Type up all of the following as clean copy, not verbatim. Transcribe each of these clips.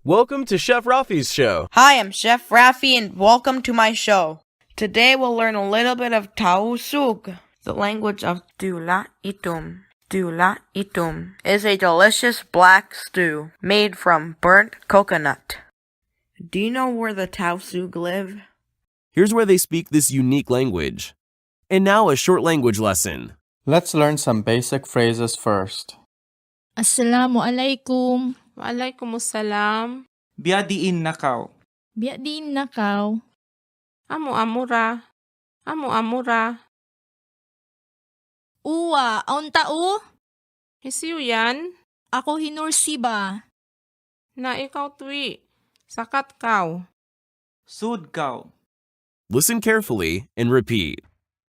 Welcome to Chef Rapih's show. Hi, I'm Chef Rapih and welcome to my show. Today we'll learn a little bit of Tausug, the language of Tiyula Itum. Tiyula Itum is a delicious black stew made from burnt coconut. Do you know where the Tausug live? Here's where they speak this unique language. And now a short language lesson. Let's learn some basic phrases first. Assalamu alaikum. Waalaikumsalam. Biadiin nakaw. Biadin nakaw. Amu-amura. Amu-amura. Uwa, aun tao? Hisiu yan. Ako hinursiba. Na ikaw tui. Sakat kaw. Sud kaw. Listen carefully and repeat.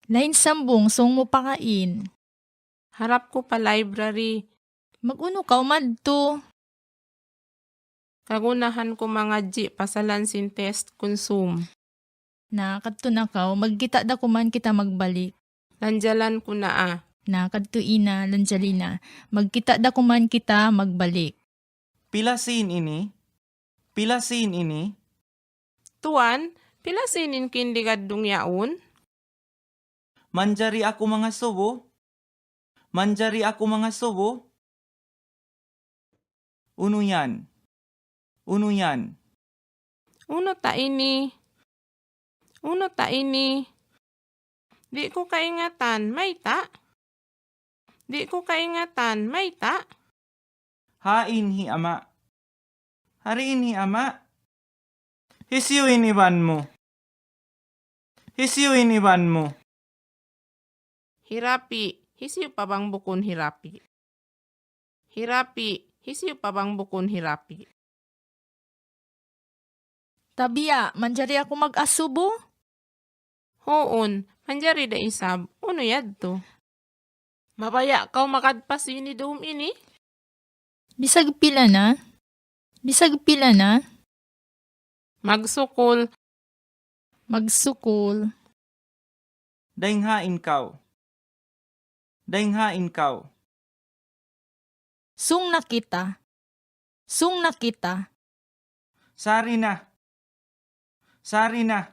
Lain sambong song mo pakain. Harap ko pa library. Maguno kaw madto. Kagunahan ko mga G pasalansin test consume. Na kadto na kaw, magkita da kuman kita magbalik. Lanjalan ko na Na kadto ina, lanjalina, magkita da kuman kita magbalik. Pilasin ini. Pilasin ini. Tuan, pila sinin kindi kadung yaun? Manjari ako mga subo. Manjari ako mga subo. Uno yan. Uno yan. Uno ta ini. Uno ta ini. Di ko kaingatan, may ta? Di ko kaingatan, may ta? Hain hi ama. Hariin hi ama. Hisiuin iban mo. Hisiuin iban mo. Hirapi, hisiu pa bang bukon hirapi? Hirapi, hisiu pa bang bukon hirapi? Tabiya, manjari ako mag-asubo? Hoon, manjari da isab, uno yadto. Mabaya kaw makadpas ini dum ini? Bisag pila na? Bisag pila na? Magsukol, Magsukol. Dainghain kaw. Dainghain kaw. Sung nakita. Sung nakita. Sāri na. Sāri na.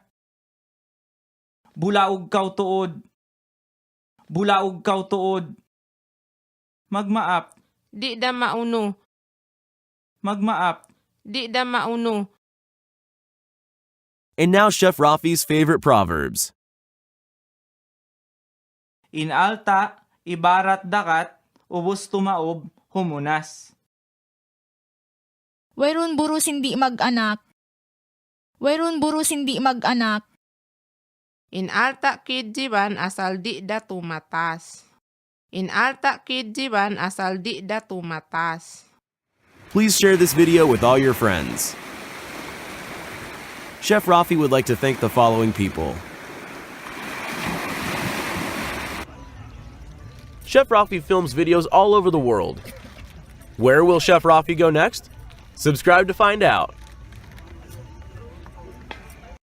Bulaog kaw tuod. Bulaog kaw tuod. Magmaap. di da mauno, Magmaap. di da mauno. And now Chef Rapih's favorite proverbs. In alta, ibarat dakat, ubos tumaob, humunas. Wayron burus hindi mag-anak. Wayron burus hindi mag-anak. In alta kidjiban asal di da tumatas. In alta kidjiban asal di da tumatas. Please share this video with all your friends. Chef Rapih would like to thank the following people. Chef Rapih films videos all over the world. Where will Chef Rapih go next? Subscribe to find out.